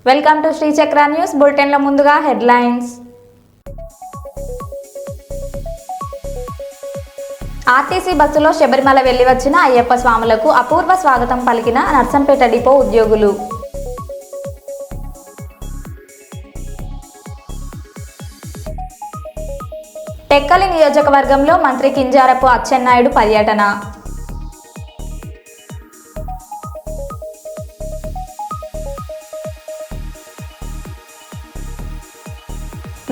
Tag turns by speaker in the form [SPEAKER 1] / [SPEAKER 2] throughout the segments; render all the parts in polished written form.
[SPEAKER 1] Welcome to Shri చక్ర news bulletin లో ముందుగా హెడ్లైన్స్. ఆర్టీసీ బస్సులో శబరిమల వెళ్లి వచ్చిన అయ్యప్ప స్వాములకు అపూర్వ స్వాగతం పలికిన నర్సంపేట డిపో ఉద్యోగులు. టెక్కలి నియోజకవర్గంలో మంత్రి కింజారపు అచ్చెన్నాయుడు పర్యటన.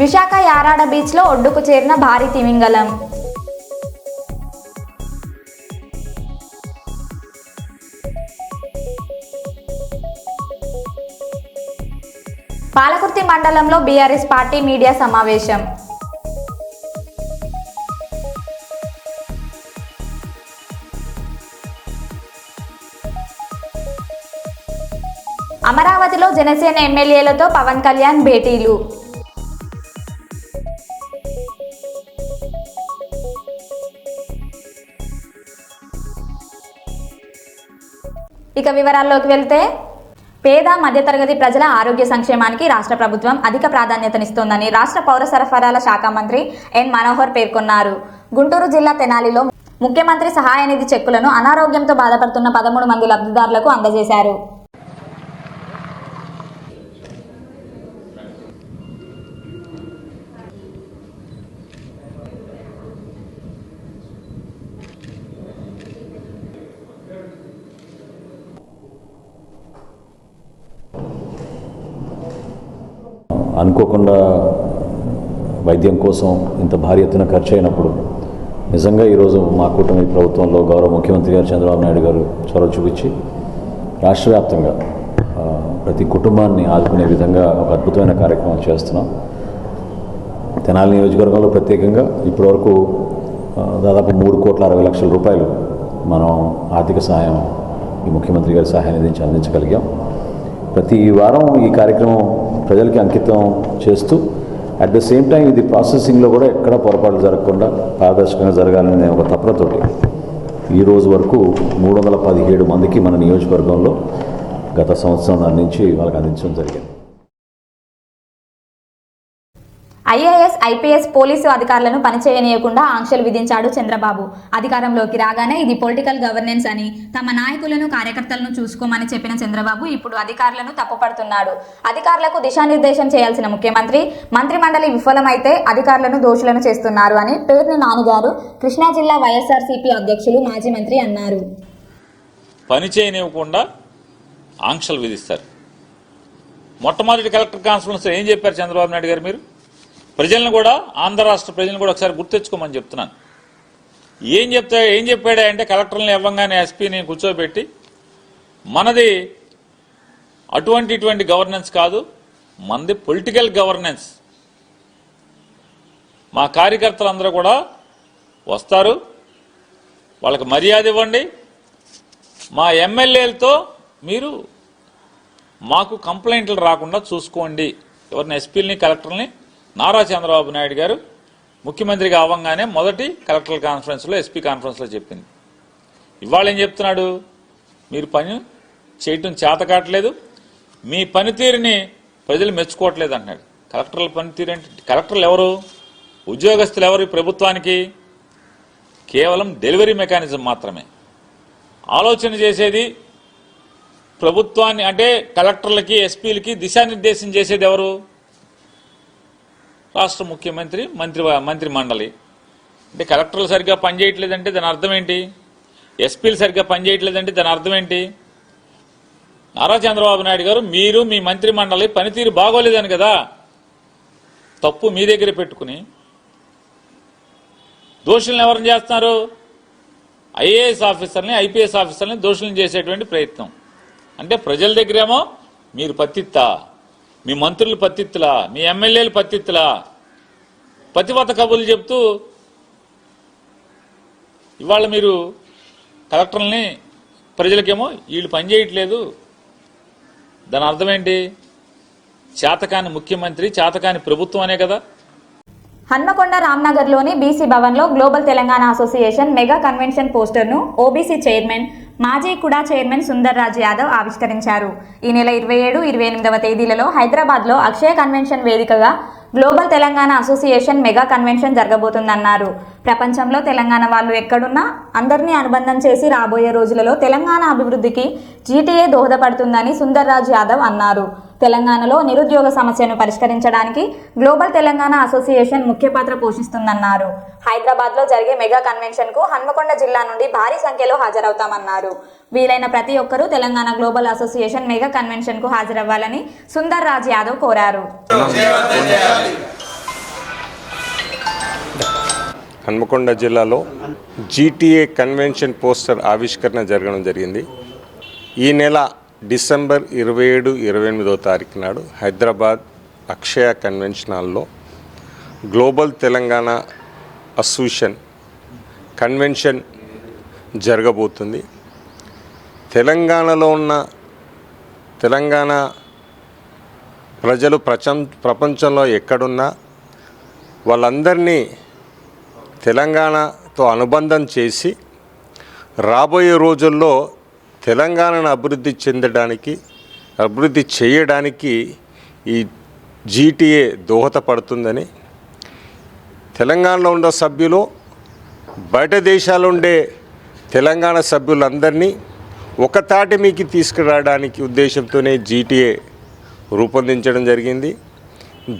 [SPEAKER 1] విశాఖ యారాడ బీచ్లో ఒడ్డుకు చేరిన భారీ తిమింగలం. పాలకుర్తి మండలంలో బీఆర్ఎస్ పార్టీ మీడియా సమావేశం. అమరావతిలో జనసేన ఎమ్మెల్యేలతో పవన్ కళ్యాణ్ భేటీలు. ఇక వివరాల్లోకి వెళ్తే, పేద మధ్యతరగతి ప్రజల ఆరోగ్య సంక్షేమానికి రాష్ట్ర ప్రభుత్వం అధిక ప్రాధాన్యతనిస్తోందని రాష్ట్ర పౌర సరఫరాల శాఖ మంత్రి ఎన్ మనోహర్ పేర్కొన్నారు. గుంటూరు జిల్లా తెనాలిలో ముఖ్యమంత్రి సహాయ నిధి చెక్కులను అనారోగ్యంతో బాధపడుతున్న 13 మంది లబ్ధిదారులకు అందజేశారు.
[SPEAKER 2] అనుకోకుండా వైద్యం కోసం ఇంత భారీ ఎత్తున ఖర్చు అయినప్పుడు నిజంగా ఈరోజు మా కూటమి ప్రభుత్వంలో గౌరవ ముఖ్యమంత్రి గారు చంద్రబాబు నాయుడు గారు చొరవ చూపించి రాష్ట్ర వ్యాప్తంగా ప్రతి కుటుంబాన్ని ఆదుకునే విధంగా ఒక అద్భుతమైన కార్యక్రమం చేస్తున్నాం. తెనాలి నియోజకవర్గంలో ప్రత్యేకంగా ఇప్పటివరకు దాదాపు 3,60,00,000 రూపాయలు మనం ఆర్థిక సహాయం ఈ ముఖ్యమంత్రి గారి సహాయ నిధి నుంచి అందించగలిగాం. ప్రతి వారం ఈ కార్యక్రమం ప్రజలకి అంకితం చేస్తూ అట్ ద సేమ్ టైం ఇది ప్రాసెసింగ్లో కూడా ఎక్కడ పొరపాట్లు జరగకుండా పారదర్శకంగా జరగాలనే ఒక తపనతోటి ఈ రోజు వరకు 317 మందికి మన నియోజకవర్గంలో గత సంవత్సరం నుంచి వాళ్ళకి అందించడం జరిగింది.
[SPEAKER 1] ఐఏఎస్, ఐపీఎస్ పోలీసు అధికారులను పనిచేయనీయకుండా ఆంక్షలు విధించాడు చంద్రబాబు. అధికారంలోకి రాగానే ఇది పొలిటికల్ గవర్నెన్స్ అని, తమ నాయకులను కార్యకర్తలను చూసుకోమని చెప్పిన చంద్రబాబు ఇప్పుడు అధికారులను తప్పుపడుతున్నాడు. అధికారులకు దిశానిర్దేశం చేయాల్సిన ముఖ్యమంత్రి, మంత్రిమండలి విఫలమైతే అధికారులను దోషులను చేస్తున్నారు అని పేర్ని నానిగారు, కృష్ణా జిల్లా వైఎస్ఆర్సీపీ అధ్యక్షులు, మాజీ మంత్రి అన్నారు.
[SPEAKER 3] పని చేయనివ్వకుండా ఆంక్షలు విధిస్తారు. మొట్టమొదటి కలెక్టర్ కాన్ఫరెన్స్ ఏం చెప్పారు చంద్రబాబు నాయుడు గారు? మీరు ప్రజలను కూడా, ఆంధ్ర రాష్ట్ర ప్రజలను కూడా ఒకసారి గుర్తెచ్చుకోమని చెప్తున్నాను. ఏం చెప్పాడా అంటే, కలెక్టర్లను ఇవ్వంగానే ఎస్పీని కూర్చోబెట్టి మనది ఇటువంటి గవర్నెన్స్ కాదు, మనది పొలిటికల్ గవర్నెన్స్. మా కార్యకర్తలందరూ కూడా వస్తారు, వాళ్ళకి మర్యాద ఇవ్వండి. మా ఎమ్మెల్యేలతో మీరు మాకు కంప్లైంట్లు రాకుండా చూసుకోండి. ఎవరిని ఎస్పీలని, కలెక్టర్ని నారా చంద్రబాబు నాయుడు గారు ముఖ్యమంత్రిగా అవ్వగానే మొదటి కలెక్టర్ కాన్ఫరెన్స్లో, ఎస్పీ కాన్ఫరెన్స్లో చెప్పింది. ఇవాళ ఏం చెప్తున్నాడు? మీరు పని చేయటం చేత కావట్లేదు, మీ పనితీరుని ప్రజలు మెచ్చుకోవట్లేదు అంటున్నాడు. కలెక్టర్ల పనితీరు అంటే, కలెక్టర్లు ఎవరు? ఉద్యోగస్తులు ఎవరు? ప్రభుత్వానికి కేవలం డెలివరీ మెకానిజం మాత్రమే. ఆలోచన చేసేది ప్రభుత్వాన్ని, అంటే కలెక్టర్లకి, ఎస్పీలకి దిశానిర్దేశం చేసేది ఎవరు? రాష్ట్ర ముఖ్యమంత్రి, మంత్రి మండలి. అంటే కలెక్టర్లు సరిగ్గా పనిచేయట్లేదంటే దాని అర్థం ఏంటి? ఎస్పీలు సరిగ్గా పనిచేయట్లేదంటే దాని అర్థం ఏంటి? నారా చంద్రబాబు నాయుడు గారు, మీరు మీ మంత్రి మండలి పనితీరు బాగోలేదని కదా తప్పు మీ దగ్గర పెట్టుకుని దోషులను ఎవరిని చేస్తున్నారు? ఐఏఎస్ ఆఫీసర్ని, ఐపీఎస్ ఆఫీసర్ని దోషులను చేసేటువంటి ప్రయత్నం. అంటే ప్రజల దగ్గరేమో మీరు పత్తిత్తా, మీ మంత్రులు పత్తిత్తులా, మీ ఎమ్మెల్యేలు పత్తిత్తులా, పతివత కబుర్లు చెప్తూ ఇవాళ మీరు కలెక్టర్లని, ప్రజలకేమో వీళ్ళు పనిచేయట్లేదు. దాని అర్థం ఏంటి? చేతకాని ముఖ్యమంత్రి, చేతకాని ప్రభుత్వం అనే కదా.
[SPEAKER 1] హన్మకొండ రామ్నగర్లోని బీసీ భవన్లో global Telangana association mega convention పోస్టర్ను ఓబీసీ చైర్మన్ మాజీ కుడా చైర్మన్ సుందర్ రాజ్ యాదవ్ ఆవిష్కరించారు. ఈ నెల 27, 28వ తేదీలలో హైదరాబాద్లో అక్షయ కన్వెన్షన్ వేదికగా global Telangana association mega convention జరగబోతుందన్నారు. ప్రపంచంలో తెలంగాణ వాళ్ళు ఎక్కడున్నా అందరినీ అనుబంధం చేసి రాబోయే రోజులలో తెలంగాణ అభివృద్ధికి జీటీఏ దోహదపడుతుందని సుందర్ రాజ్ యాదవ్ అన్నారు. తెలంగాణలో నిరుద్యోగ సమస్యను పరిష్కరించడానికి గ్లోబల్ తెలంగాణ అసోసియేషన్ ముఖ్య పాత్ర పోషిస్తుందన్నారు. హైదరాబాద్లో జరిగే మెగా కన్వెన్షన్కు హన్మకొండ జిల్లా నుండి భారీ సంఖ్యలో హాజరవుతామన్నారు. వీలైన ప్రతి ఒక్కరూ తెలంగాణ గ్లోబల్ అసోసియేషన్ మెగా కన్వెన్షన్కు హాజరవ్వాలని సుందర్ రాజ్ యాదవ్ కోరారు.
[SPEAKER 4] హన్మకొండ జిల్లాలో జీటీఏ కన్వెన్షన్ పోస్టర్ ఆవిష్కరణ జరగడం జరిగింది. ఈ నెల డిసెంబర్ 27, 28వ తారీఖు నాడు హైదరాబాద్ అక్షయ కన్వెన్షన్ హాల్లో గ్లోబల్ తెలంగాణ అసోసియేషన్ కన్వెన్షన్ జరగబోతుంది. తెలంగాణలో ఉన్న తెలంగాణ ప్రజలు ప్రపంచంలో ఎక్కడున్నా వాళ్ళందరినీ తెలంగాణతో అనుబంధం చేసి రాబోయే రోజుల్లో తెలంగాణను అభివృద్ధి చేయడానికి ఈ జీటీఏ దోహదపడుతుందని, తెలంగాణలో ఉన్న సభ్యులు బయట దేశాలు ఉండే తెలంగాణ సభ్యులందరినీ ఒక తాటి మీకి తీసుకురావడానికి ఉద్దేశంతోనే జీటీఏ రూపొందించడం జరిగింది.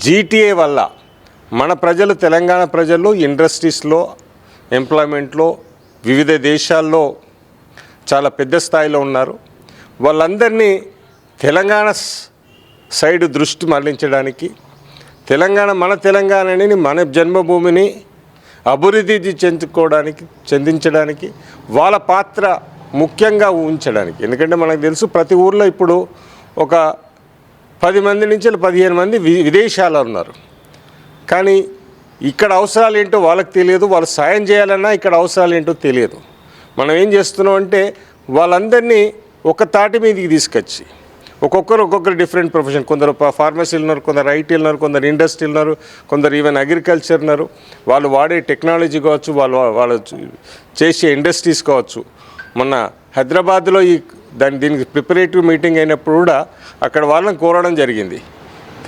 [SPEAKER 4] జీటీఏ వల్ల మన ప్రజలు, తెలంగాణ ప్రజలు ఇండస్ట్రీస్లో, ఎంప్లాయ్మెంట్లో వివిధ దేశాల్లో చాలా పెద్ద స్థాయిలో ఉన్నారు. వాళ్ళందరినీ తెలంగాణ సైడ్ దృష్టి మళ్లించడానికి, మన తెలంగాణని, మన జన్మభూమిని అభివృద్ధి చెందించడానికి వాళ్ళ పాత్ర ముఖ్యంగా ఊహించడానికి. ఎందుకంటే మనకు తెలుసు ప్రతి ఊర్లో ఇప్పుడు ఒక 10 మంది నుంచి 15 మంది విదేశాల్లో ఉన్నారు. కానీ ఇక్కడ అవసరాలు ఏంటో వాళ్ళకి తెలియదు, వాళ్ళు సాయం చేయాలన్నా ఇక్కడ అవసరాలు ఏంటో తెలియదు. మనం ఏం చేస్తున్నాం అంటే వాళ్ళందరినీ ఒక తాటి మీదకి తీసుకొచ్చి ఒక్కొక్కరు డిఫరెంట్ ప్రొఫెషన్, కొందరు ఫార్మసీలు ఉన్నారు, కొందరు ఐటీలు ఉన్నారు, కొందరు ఇండస్ట్రీలు ఉన్నారు, కొందరు ఈవెన్ అగ్రికల్చర్ ఉన్నారు. వాళ్ళు వాడే టెక్నాలజీ కావచ్చు, వాళ్ళు చేసే ఇండస్ట్రీస్ కావచ్చు. మొన్న హైదరాబాద్లో దీనికి ప్రిపరేటివ్ మీటింగ్ అయినప్పుడు కూడా అక్కడ వాళ్ళని కోరడం జరిగింది.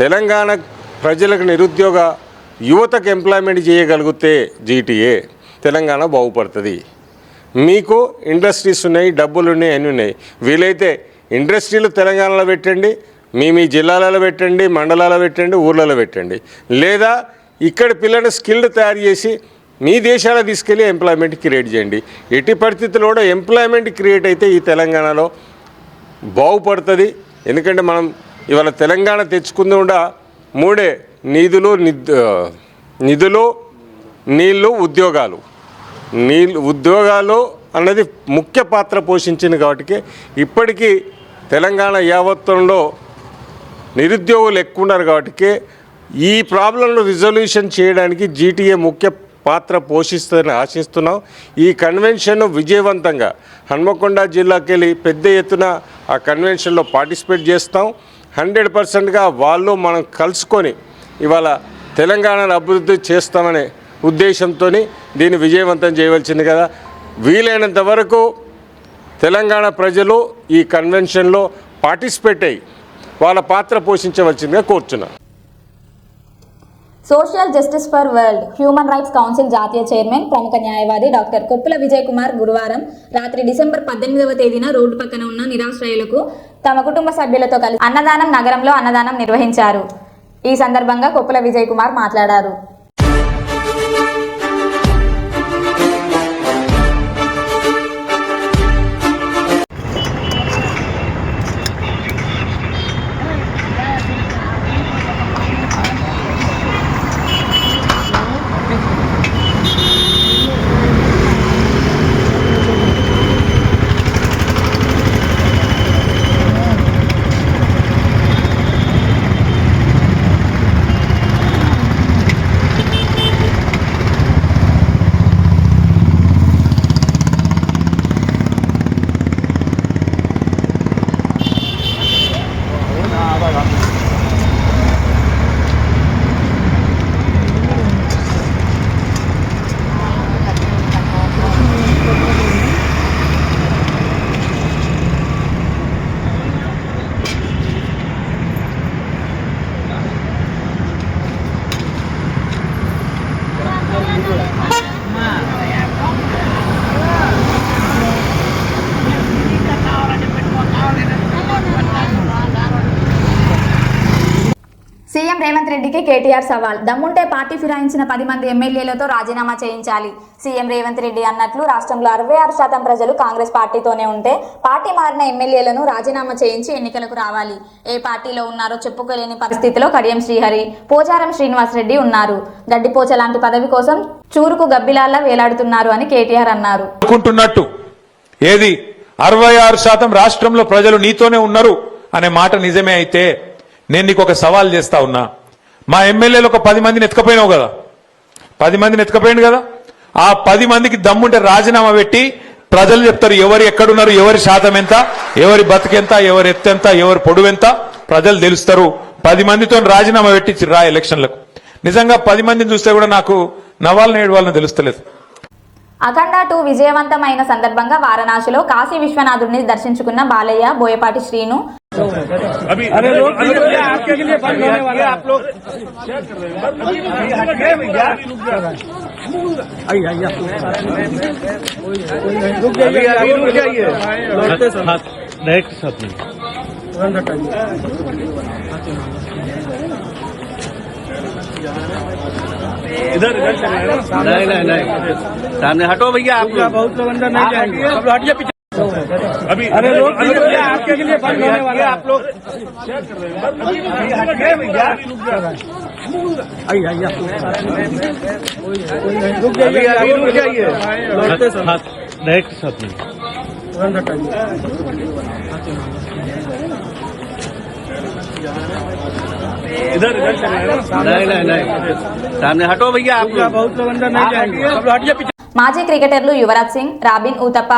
[SPEAKER 4] తెలంగాణ ప్రజలకు, నిరుద్యోగ యువతకు ఎంప్లాయ్మెంట్ చేయగలిగితే జీటీఏ తెలంగాణ బాగుపడుతుంది. మీకు ఇండస్ట్రీస్ ఉన్నాయి, డబ్బులు ఉన్నాయి, అన్నీ ఉన్నాయి. వీలైతే ఇండస్ట్రీలు తెలంగాణలో పెట్టండి, మీ జిల్లాలలో పెట్టండి, మండలాల్లో పెట్టండి, ఊర్లలో పెట్టండి. లేదా ఇక్కడ పిల్లల్ని స్కిల్డ్ తయారు చేసి మీ దేశాలకు తీసుకెళ్ళి ఎంప్లాయ్మెంట్ క్రియేట్ చేయండి. ఎట్టి పరిస్థితుల్లో కూడా ఎంప్లాయ్మెంట్ క్రియేట్ అయితే ఈ తెలంగాణలో బాగుపడుతుంది. ఎందుకంటే మనం ఇవాళ తెలంగాణ తెచ్చుకుంది కూడా 3 నిధులు, నీళ్ళు, ఉద్యోగాలు అన్నది ముఖ్య పాత్ర పోషించింది. కాబట్టి ఇప్పటికీ తెలంగాణ యావత్తంలో నిరుద్యోగులు ఎక్కువ ఉన్నారు. కాబట్టి ఈ ప్రాబ్లంను రిజల్యూషన్ చేయడానికి జీటీఏ ముఖ్య పాత్ర పోషిస్తుందని ఆశిస్తున్నాం. ఈ కన్వెన్షన్ విజయవంతంగా హన్మకొండ జిల్లాకి వెళ్ళి పెద్ద ఎత్తున ఆ కన్వెన్షన్లో పార్టిసిపేట్ చేస్తాం. 100%గా వాళ్ళు మనం కలుసుకొని ఇవాళ తెలంగాణను అభివృద్ధి చేస్తామనే ఉద్దేశంతో దీన్ని విజయవంతం చేయవలసింది కదా. వీలైనంత వరకు తెలంగాణ ప్రజలు ఈ కన్వెన్షన్లో పార్టిసిపేట్ అయ్యి వాళ్ళ పాత్ర పోషించవలసిందిగా కోరుచున్నాను.
[SPEAKER 1] Social justice for world human rights council జాతీయ చైర్మన్, ప్రముఖ న్యాయవాది డాక్టర్ కొప్పుల విజయ్ కుమార్ గురువారం రాత్రి డిసెంబర్ 18వ తేదీన రోడ్డు పక్కన ఉన్న నిరాశ్రయులకు తమ కుటుంబ సభ్యులతో కలిసి అన్నదానం నగరంలో అన్నదానం నిర్వహించారు. ఈ సందర్భంగా కొప్పుల విజయ్ కుమార్ మాట్లాడారు. సీఎం రేవంత్ రెడ్డికి కేటీఆర్ సవాల్. దమ్ముంటే పార్టీ ఫిరాయించిన 10 మంది ఎమ్మెల్యేలతో రాజీనామా చేయించాలి. సీఎం రేవంత్ రెడ్డి అన్నట్లు రాష్ట్రంలో 66% ప్రజలు కాంగ్రెస్ పార్టీతోనే ఉంటే పార్టీ మారిన ఎమ్మెల్యేలను రాజీనామా చేయించి ఎన్నికలకు రావాలి. ఏ పార్టీలో ఉన్నారో చెప్పుకోలేని పరిస్థితిలో కడియం శ్రీహరి, పోచారం శ్రీనివాసరెడ్డి ఉన్నారు. గడ్డిపోచ లాంటి పదవి కోసం చూరుకు గబ్బిలాల్లా వేలాడుతున్నారు అని కేటీఆర్ అన్నారు.
[SPEAKER 5] ఏది 66% రాష్ట్రంలో ప్రజలు నీతోనే ఉన్నారు అనే మాట నిజమే అయితే నేను నీకు ఒక సవాల్ చేస్తా ఉన్నా. మా ఎమ్మెల్యేలు ఒక 10 మందిని ఎత్తుకపోయినావు కదా, 10 మందిని ఎత్తుకపోయింది కదా. ఆ 10 మందికి దమ్ముంటే రాజీనామా పెట్టి ప్రజలు చెప్తారు ఎవరు ఎక్కడున్నారు, ఎవరి శాతం ఎంత, ఎవరి బతుకెంత, ఎవరి ఎత్తెంత, ఎవరి పొడువెంత ప్రజలు తెలుస్తారు. 10 మందితో రాజీనామా పెట్టి రా ఎలక్షన్లకు. నిజంగా 10 మందిని చూస్తే కూడా నాకు నవ్వాలని ఏడవాలని తెలుస్తలేదు.
[SPEAKER 1] అఖండ 2 విజయవంతమైన సందర్భంగా వారణాసిలో కాశీ విశ్వనాథుడిని దర్శించుకున్న బాలయ్య, బోయపాటి శ్రీను.
[SPEAKER 6] इधर नहीं सामने हटो भैया, आप बहुत लोग अंदर नहीं जाएंगे, आप लोग हटिए पीछे। अभी अरे लोग आपके लिए बंद होने वाले, आप लोग हटिए भैया, रुक जाइए नेक्स्ट साथ में इधर नहीं सामने हटो भैया, आप बहुत लोग अंदर नहीं जाएंगे, आप लोग हटिए पीछे।
[SPEAKER 1] మాజీ క్రికెటర్లు యువరాజ్ సింగ్, రాబిన్ ఊతప్ప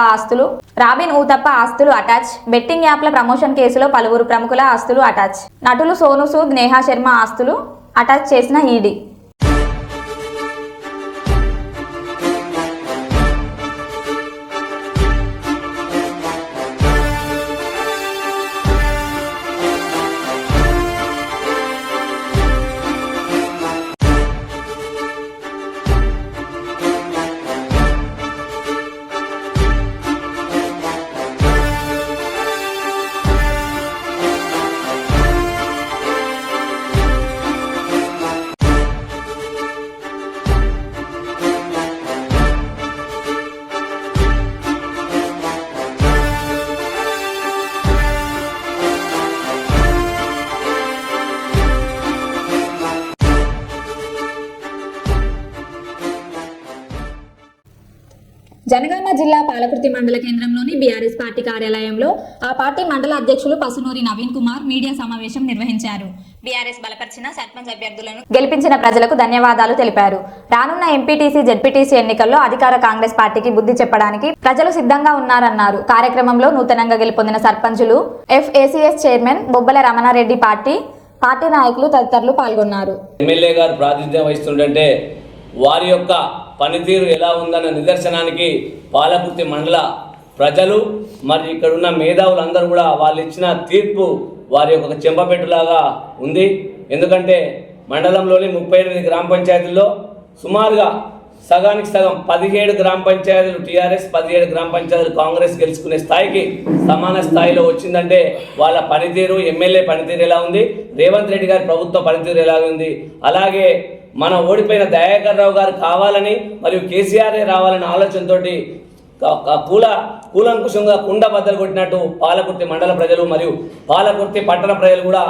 [SPEAKER 1] ఆస్తులు అటాచ్. బెట్టింగ్ యాప్ల ప్రమోషన్ కేసులో పలువురు ప్రముఖుల ఆస్తులు అటాచ్. నటులు సోను సూద్, నేహా శర్మ ఆస్తులు అటాచ్ చేసిన ఈడీ. జనగామ జిల్లా పాలకుర్తి మండల కేంద్రంలోని బీఆర్ఎస్ పార్టీ కార్యాలయంలో ఆ పార్టీ మండల అధ్యక్షులు పసునూరి నవీన్ కుమార్ మీడియా సమావేశం నిర్వహించారు. బీఆర్ఎస్ బలపరిచిన సర్పంచ్ అభ్యర్థులను గెలిపించిన ప్రజలకు ధన్యవాదాలు తెలిపారు. రానున్న ఎంపీటీసీ, జెడ్పీటీసీ ఎన్నికల్లో అధికార కాంగ్రెస్ పార్టీకి బుద్ధి చెప్పడానికి ప్రజలు సిద్ధంగా ఉన్నారన్నారు. కార్యక్రమంలో నూతనంగా గెలుపొందిన సర్పంచులు, FACS చైర్మన్ బొబ్బల రమణారెడ్డి, పార్టీ నాయకులు తదితరులు పాల్గొన్నారు.
[SPEAKER 7] ఎమ్మెల్యే గారు ప్రాతినిధ్యం వహిస్తుంటే వారి యొక్క పనితీరు ఎలా ఉందన్న నిదర్శనానికి పాలకుర్తి మండల ప్రజలు మరి ఇక్కడ ఉన్న మేధావులందరూ కూడా వాళ్ళు ఇచ్చిన తీర్పు వారి యొక్క చెంపపెట్టులాగా ఉంది. ఎందుకంటే మండలంలోని 38 గ్రామ పంచాయతీల్లో సుమారుగా సగానికి సగం 17 గ్రామ పంచాయతీలు టీఆర్ఎస్, 17 గ్రామ పంచాయతీలు కాంగ్రెస్ గెలుచుకునే స్థాయికి సమాన స్థాయిలో వచ్చిందంటే వాళ్ళ పనితీరు, ఎమ్మెల్యే పనితీరు ఎలా ఉంది, రేవంత్ రెడ్డి గారి ప్రభుత్వ పనితీరు ఎలా ఉంది, అలాగే మన ఓడిపోయిన దయాకర్ రావు గారు కావాలని మరియు కేసీఆర్ఏ రావాలనే ఆలోచనతోటి కూలంకుషంగా కుండ బద్దలు కొట్టినట్టు పాలకుర్తి మండల ప్రజలు మరియు పాలకుర్తి పట్టణ ప్రజలు కూడా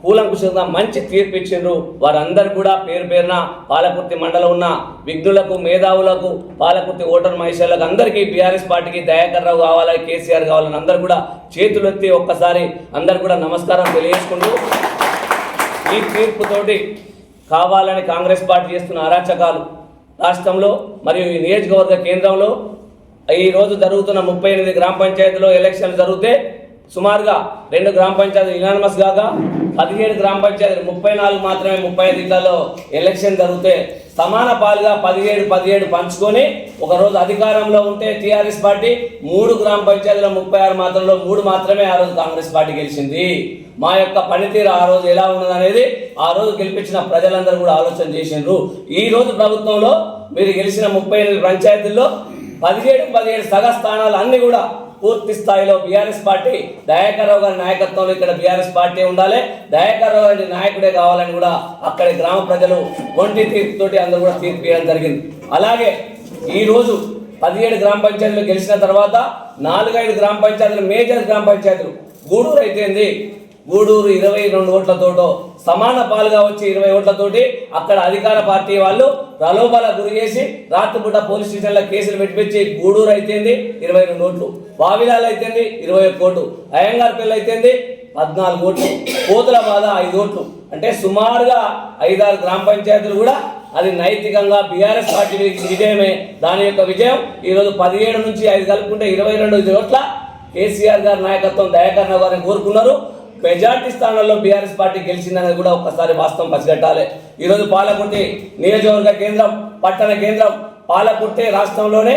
[SPEAKER 7] కూలంకుషంగా మంచి తీర్పు ఇచ్చిండ్రు. వారందరూ కూడా పేరు పేరున పాలకుర్తి మండలం ఉన్న విఘ్నులకు, మేధావులకు, పాలకుర్తి ఓటర్ మహిళలకు అందరికీ బీఆర్ఎస్ పార్టీకి దయాకర్ రావు కావాలని, కేసీఆర్ కావాలని అందరూ కూడా చేతులెత్తి ఒక్కసారి అందరు కూడా నమస్కారం తెలియజేసుకుంటూ ఈ తీర్పుతోటి కావాలని కాంగ్రెస్ పార్టీ చేస్తున్న అరాచకాలు రాష్ట్రంలో మరియు ఈ నియోజకవర్గ కేంద్రంలో ఈరోజు జరుగుతున్న 38 గ్రామ పంచాయతీలో ఎలక్షన్లు జరిగితే సుమారుగా 2 గ్రామ పంచాయతీలు యునానిమస్ కాగా 17 గ్రామ పంచాయతీలు 34 మాత్రమే 35 ఇళ్లలో ఎలక్షన్ జరిగితే సమాన పాలుగా 17 పంచుకొని ఒకరోజు అధికారంలో ఉంటే టీఆర్ఎస్ పార్టీ 3 గ్రామ పంచాయతీల 36 మాత్రంలో 3 మాత్రమే ఆ రోజు కాంగ్రెస్ పార్టీ గెలిచింది. మా యొక్క పనితీరు ఆ రోజు ఎలా ఉన్నదనేది ఆ రోజు గెలిపించిన ప్రజలందరూ కూడా ఆలోచన చేసిండ్రు. ఈ రోజు ప్రభుత్వంలో మీరు గెలిచిన 38 పంచాయతీల్లో 17 సగ స్థానాలు అన్ని కూడా పూర్తి స్థాయిలో బీఆర్ఎస్ పార్టీ దయాకర్ రావు గారి నాయకత్వంలో ఇక్కడ బీఆర్ఎస్ పార్టీ ఉండాలి, దయాకర్ రావు గారి నాయకుడే కావాలని కూడా అక్కడి గ్రామ ప్రజలు ఒంటి తీర్పుతోటి అందరూ కూడా తీర్పు ఇవ్వడం జరిగింది. అలాగే ఈ రోజు 17 గ్రామ పంచాయతీలు గెలిచిన తర్వాత 4-5 గ్రామ పంచాయతీలు మేజర్ గ్రామ పంచాయతీలు గూడూరు అయితేంది, గూడూరు 22 ఓట్లతోటో సమాన పాలుగా వచ్చి 20 ఓట్లతోటి అక్కడ అధికార పార్టీ వాళ్ళు ప్రలోభాల గురి చేసి రాత్రిపూట పోలీస్ స్టేషన్లో కేసులు పెట్టించి గూడూరు అయితేంది 22 ఓట్లు, వావిలాలు అయితేంది 21 ఓట్లు, అయ్యంగార్పల్లి అయితేంది 14 ఓట్లు, కోతులబాద 5 ఓట్లు. అంటే సుమారుగా 5-6 గ్రామ పంచాయతీలు కూడా అది నైతికంగా బీఆర్ఎస్ పార్టీ విజయమే. దాని యొక్క విజయం ఈరోజు 17 నుంచి 5 కలుపుకుంటే 22 ఓట్ల కేసీఆర్ గారి నాయకత్వం దయాకర్ రావు గారిని కోరుకున్నారు. మెజార్టీ స్థానాల్లో బీఆర్ఎస్ పార్టీ గెలిచిందనేది కూడా ఒక్కసారి వాస్తవం పసిగట్టాలి. ఈరోజు పాలకుర్తి నియోజకవర్గ కేంద్రం, పట్టణ కేంద్రం పాలకుర్తి రాష్ట్రంలోనే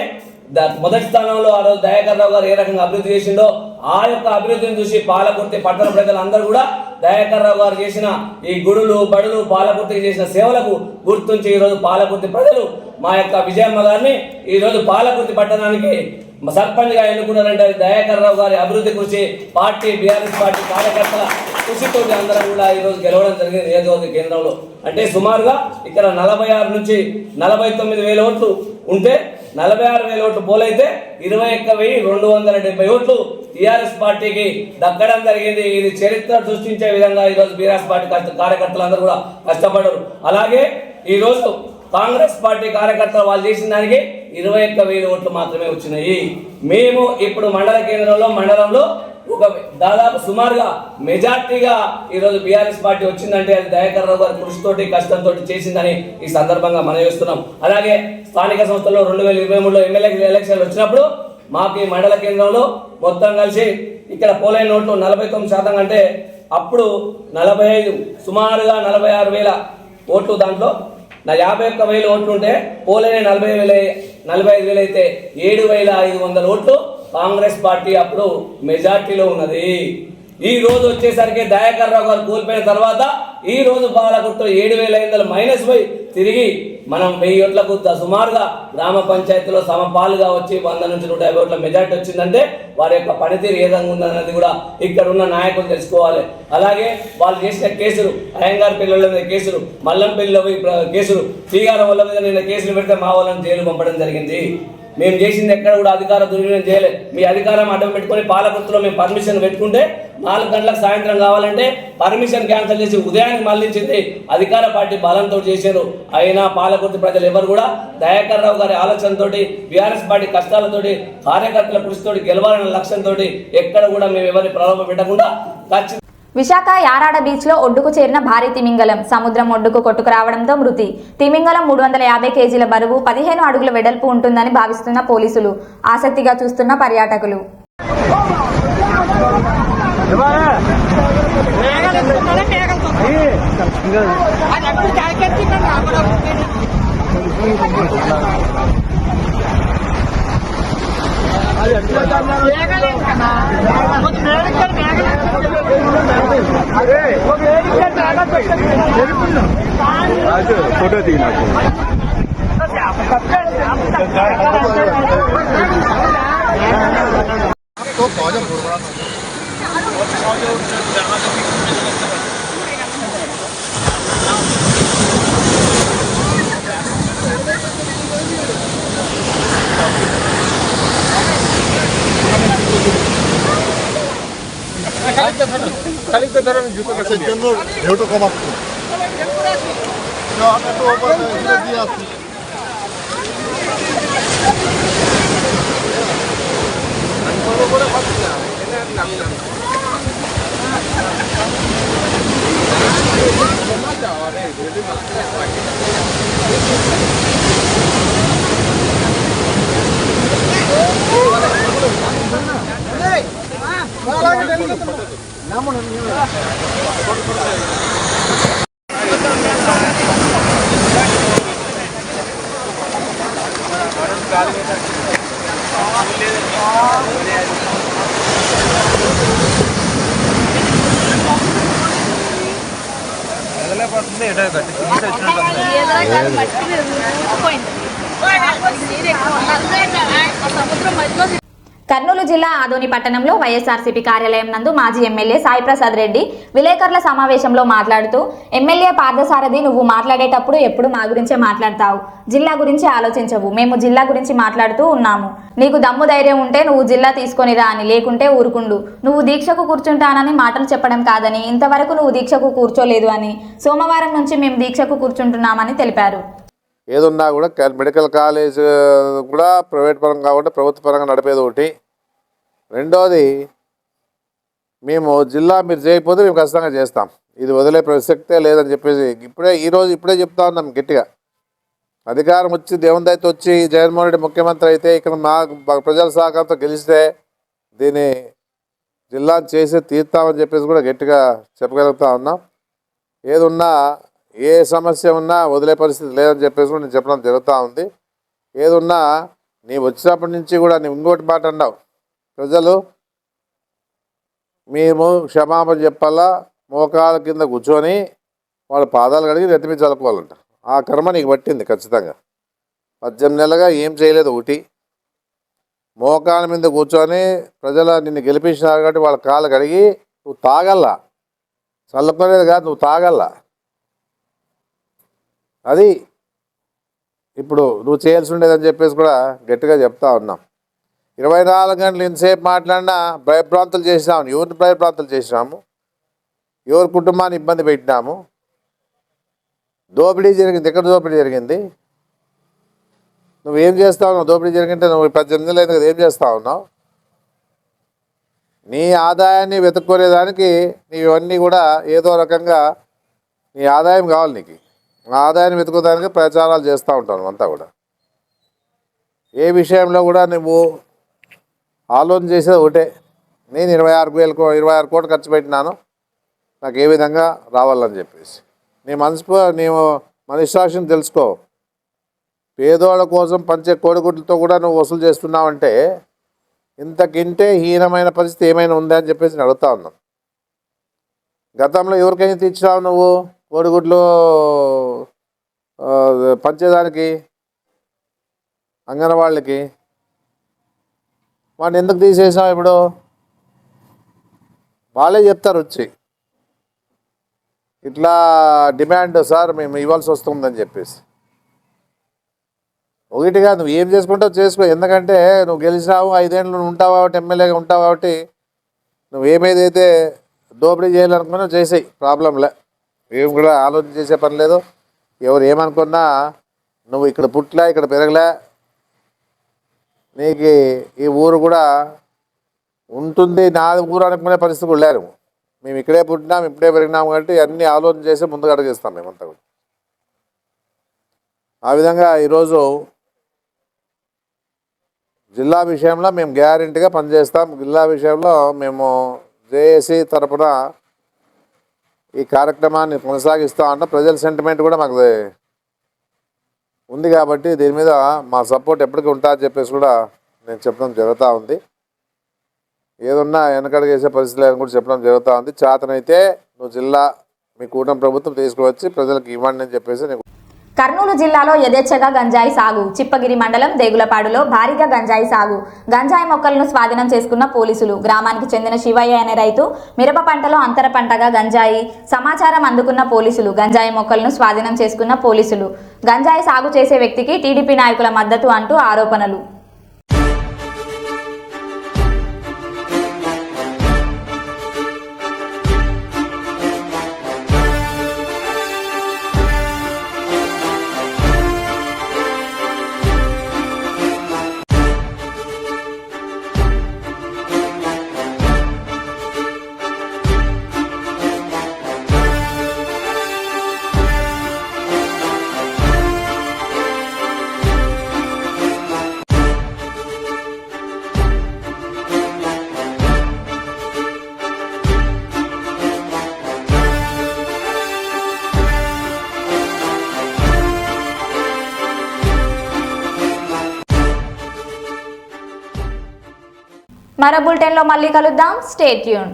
[SPEAKER 7] మొదటి స్థానంలో ఆ రోజు దయాకర్ రావు గారు ఏ రకంగా అభివృద్ధి చేసిండో ఆ యొక్క అభివృద్ధిని చూసి పాలకుర్తి పట్టణ ప్రజలందరూ కూడా దయాకర్ రావు గారు చేసిన ఈ గుడులు బడులు పాలకుర్తికి చేసిన సేవలకు గుర్తుంచి ఈరోజు పాలకుర్తి ప్రజలు మా యొక్క విజయమ్మ గారిని ఈరోజు పాలకుర్తి పట్టణానికి సర్పంచ్గా ఎన్నుకున్నారంటే దయాకర్ రావు గారి అభివృద్ధి కృషి, పార్టీ బీఆర్ఎస్ పార్టీ కార్యకర్తల కృషితో అందరం కూడా ఈరోజు గెలవడం జరిగింది నియోజకవర్గ కేంద్రంలో. అంటే సుమారుగా ఇక్కడ 46 నుంచి 49 వేల ఓట్లు ఉంటే 46 వేల ఓట్లు పోలైతే 21,270 ఓట్లు టీఆర్ఎస్ పార్టీకి దక్కడం జరిగింది. ఇది చరిత్ర సృష్టించే విధంగా ఈరోజు బీఆర్ఎస్ పార్టీ కార్యకర్తలందరూ కూడా కష్టపడ్డారు. అలాగే ఈరోజు కాంగ్రెస్ పార్టీ కార్యకర్తలు వాళ్ళు చేసిన దానికి 21,000 ఓట్లు మాత్రమే వచ్చినాయి. మేము ఇప్పుడు మండలంలో ఒక దాదాపు సుమారుగా మెజార్టీగా ఈరోజు బీఆర్ఎస్ పార్టీ వచ్చిందంటే అది దయాకర్ రావు గారి కృషితోటి కష్టంతో చేసిందని ఈ సందర్భంగా మనం చేస్తున్నాం. అలాగే స్థానిక సంస్థల్లో 2023లో ఎమ్మెల్యే ఎలక్షన్లు వచ్చినప్పుడు మాకు ఈ మండల కేంద్రంలో మొత్తం కలిసి ఇక్కడ పోలైన ఓట్లు 49% అంటే అప్పుడు 45 సుమారుగా 46,000 ఓట్లు, దాంట్లో 51,000 ఓట్లు ఉంటే పోలైన 45,000 అయితే 7,500 ఓట్లు కాంగ్రెస్ పార్టీ అప్పుడు మెజార్టీలో ఉన్నది. ఈ రోజు వచ్చేసరికి దయాకర్ రావు గారు కోల్పోయిన తర్వాత ఈ రోజు పాలకుర్తిలో 7,500 మైనస్ పోయి తిరిగి మనం 1000 ఓట్లకు సుమారుగా గ్రామ పంచాయతీలో సమపాలుగా వచ్చి 100 నుంచి 150 ఓట్ల మెజార్టీ వచ్చిందంటే వారి యొక్క పనితీరు ఏ విధంగా ఉందన్నది కూడా ఇక్కడ ఉన్న నాయకులు తెలుసుకోవాలి. అలాగే వాళ్ళు చేసిన కేసులు, అయ్యంగార్పల్లిలో మీద కేసులు, మల్లంపల్లిలో కేసులు, శ్రీగారం వల్ల మీద నిన్న కేసులు పెడితే మా వాళ్ళని జైలు పంపడం జరిగింది. మేము చేసింది ఎక్కడ కూడా అధికార దుర్వినియోగం చేయలేదు. మీ అధికారం అడ్డం పెట్టుకొని పాలకుర్తిలో మేము పర్మిషన్ పెట్టుకుంటే 4 గంటలకు సాయంత్రం కావాలంటే పర్మిషన్ క్యాన్సిల్ చేసి ఉదయానికి మళ్లించింది అధికార పార్టీ బలంతో చేశారు. అయినా పాలకుర్తి ప్రజలు ఎవరు కూడా దయాకర్ రావు గారి ఆలోచనతో బీఆర్ఎస్ పార్టీ కష్టాలతోటి కార్యకర్తల కృషితోటి గెలవాలన్న లక్ష్యంతో ఎక్కడ కూడా మేము ఎవరిని ప్రలోభ పెట్టకుండా ఖచ్చితంగా.
[SPEAKER 1] విశాఖ యారాడ బీచ్ లో ఒడ్డుకు చేరిన భారీ తిమింగలం సముద్రం ఒడ్డుకు కొట్టుకు రావడంతో మృతి. తిమింగలం 350 కేజీల బరువు, 15 అడుగుల వెడల్పు ఉంటుందని భావిస్తున్న పోలీసులు, ఆసక్తిగా చూస్తున్న పర్యాటకులు.
[SPEAKER 6] फोटो दी ना
[SPEAKER 8] एउटा कमाएको
[SPEAKER 1] కర్నూలు జిల్లా ఆదోని పట్టణంలో వైఎస్ఆర్సీపీ కార్యాలయం నందు మాజీ ఎమ్మెల్యే సాయి ప్రసాద్ రెడ్డి విలేకరుల సమావేశంలో మాట్లాడుతూ, ఎమ్మెల్యే పార్థసారథి, నువ్వు మాట్లాడేటప్పుడు ఎప్పుడు మా గురించే మాట్లాడతావు, జిల్లా గురించి ఆలోచించవు. మేము జిల్లా గురించి మాట్లాడుతూ ఉన్నాము. నీకు దమ్ము ధైర్యం ఉంటే నువ్వు జిల్లా తీసుకొనిరా అని, లేకుంటే ఊరుకుండు. నువ్వు దీక్షకు కూర్చుంటానని మాటలు చెప్పడం కాదని, ఇంతవరకు నువ్వు దీక్షకు కూర్చోలేదు అని, సోమవారం నుంచి మేము దీక్షకు కూర్చుంటున్నామని తెలిపారు.
[SPEAKER 8] ఏదున్నా కూడా మెడికల్ కాలేజ్ కూడా ప్రైవేట్ పరంగా కాకుండా ప్రభుత్వ పరంగా నడిపేది ఒకటి. రెండోది, మేము జిల్లా మీరు చేయకపోతే మేము ఖచ్చితంగా చేస్తాం, ఇది వదిలే ప్రసక్తే లేదని చెప్పేసి ఇప్పుడే చెప్తా ఉన్నాం గట్టిగా. అధికారం వచ్చి దేవుని దయతో వచ్చి జగన్మోహన్ రెడ్డి ముఖ్యమంత్రి అయితే ఇక్కడ మా ప్రజల సహకారంతో గెలిస్తే దీన్ని జిల్లాను చేసి తీర్తామని చెప్పేసి కూడా గట్టిగా చెప్పగలుగుతా ఉన్నాం. ఏదున్నా ఏ సమస్య ఉన్నా వదిలే పరిస్థితి లేదని చెప్పేసి కూడా నేను చెప్పడం జరుగుతూ ఉంది. ఏదున్నా నీ వచ్చినప్పటి నుంచి కూడా నువ్వు ఇంకోటి మాట అన్నావు, ప్రజలు మేము క్షమాపణ చెప్పాలా, మోకాల కింద కూర్చొని వాళ్ళ పాదాలు కడిగి నెత్తిమీద చదువుకోవాలంట. ఆ కర్మ నీకు పట్టింది ఖచ్చితంగా. 18 నెలలుగా ఏం చేయలేదు. ఒకటి, మోకాల మీద కూర్చొని ప్రజలు నిన్ను గెలిపించినారు కాబట్టి వాళ్ళ కాళ్ళు కడిగి నువ్వు తాగల్లా, చల్లుకునేది కాదు, నువ్వు తాగల్లా. అది ఇప్పుడు నువ్వు చేయాల్సి ఉండేదని చెప్పేసి కూడా గట్టిగా చెప్తా ఉన్నాం. 24 గంటలు ఎంతసేపు మాట్లాడినా భయభ్రాంతులు చేసినాము. ఎవరిని భయభ్రాంతులు చేసినాము, ఎవరి కుటుంబాన్ని ఇబ్బంది పెట్టినాము. దోపిడీ జరిగింది, ఎక్కడ దోపిడీ జరిగింది? నువ్వేం చేస్తా ఉన్నావు? దోపిడీ జరిగింటే నువ్వు 18 నెలలు అయింది కదా, ఏం చేస్తా ఉన్నావు? నీ ఆదాయాన్ని వెతుక్కునేదానికి నీవన్నీ కూడా ఏదో రకంగా నీ ఆదాయం కావాలి. నీకు ఆదాయాన్ని వెతుకుకోవడానికి ప్రచారాలు చేస్తూ ఉంటాను అంతా కూడా. ఏ విషయంలో కూడా నువ్వు ఆలోచన చేసేది ఒకటే, నేను 26 కోట్లు ఖర్చు పెట్టినాను, నాకు ఏ విధంగా రావాలని చెప్పేసి. నీ మనస్సాక్షిని తెలుసుకో. పేదోళ్ళ కోసం పంచే కోడిగుడ్లతో కూడా నువ్వు వసూలు చేస్తున్నావంటే ఇంతకంటే హీనమైన పరిస్థితి ఏమైనా ఉందా అని చెప్పేసి నేను అడుగుతా ఉన్నాను. గతంలో ఎవరికైనా తెచ్చినావు నువ్వు కోడిగుడ్లు పంచేదానికి? అంగన్వాళ్ళకి. వాడిని ఎందుకు తీసేసాం? ఇప్పుడు వాళ్ళే చెప్తారు వచ్చి, ఇట్లా డిమాండ్ సార్ మేము ఇవ్వాల్సి వస్తుందని చెప్పేసి. ఒకటిగా నువ్వు ఏం చేసుకుంటావు చేసుకో. ఎందుకంటే నువ్వు గెలిచినావు, 5 ఏళ్ళు ఉంటావు కాబట్టి, ఎమ్మెల్యేగా ఉంటావు కాబట్టి, నువ్వు ఏమైతే దోపిడీ చేయాలనుకున్నా చేసేయి, ప్రాబ్లంలే. ఏం కూడా ఆలోచన చేసే పని లేదు. ఎవరు ఏమనుకున్నా నువ్వు ఇక్కడ పుట్టలే, ఇక్కడ పెరగలే, నీకు ఈ ఊరు కూడా ఉంటుంది, నా ఊరు అనుకునే పరిస్థితి కూడా లేరు. మేము ఇక్కడే పుట్టినాం, ఇప్పుడే పెరిగినాం కాబట్టి అన్నీ ఆలోచన చేసి ముందుకు అడిగేస్తాం మేమంతా కూడా. ఆ విధంగా ఈరోజు జిల్లా విషయంలో మేము గ్యారెంటీగా పనిచేస్తాం. జిల్లా విషయంలో మేము జేఏసీ తరఫున ఈ కార్యక్రమాన్ని కొనసాగిస్తూ ఉంటాం. ప్రజల సెంటిమెంట్ కూడా మాకు ఉంది కాబట్టి దీని మీద మా సపోర్ట్ ఎప్పటికీ ఉంటుందని చెప్పేసి కూడా నేను చెప్పడం జరుగుతూ ఉంది. ఏదున్నా వెనకడుగు వేసే పరిస్థితి లేదని కూడా చెప్పడం జరుగుతూ ఉంది. చేతనైతే నువ్వు జిల్లా మీ కూటమి ప్రభుత్వం తీసుకువచ్చి ప్రజలకు ఇవ్వండి అని చెప్పేసి.
[SPEAKER 1] కర్నూలు జిల్లాలో యథేచ్ఛగా గంజాయి సాగు. చిప్పగిరి మండలం దేగులపాడులో భారీగా గంజాయి సాగు. గంజాయి మొక్కలను స్వాధీనం చేసుకున్న పోలీసులు. గ్రామానికి చెందిన శివయ్య అనే రైతు మిరప పంటలో అంతర పంటగా గంజాయి సమాచారం అందుకున్న పోలీసులు. గంజాయి మొక్కలను స్వాధీనం చేసుకున్న పోలీసులు. గంజాయి సాగు చేసే వ్యక్తికి టీడీపీ నాయకుల మద్దతు అంటూ ఆరోపణలు. మరో బులెటిన్లో మళ్ళీ కలుద్దాం. Stay tune.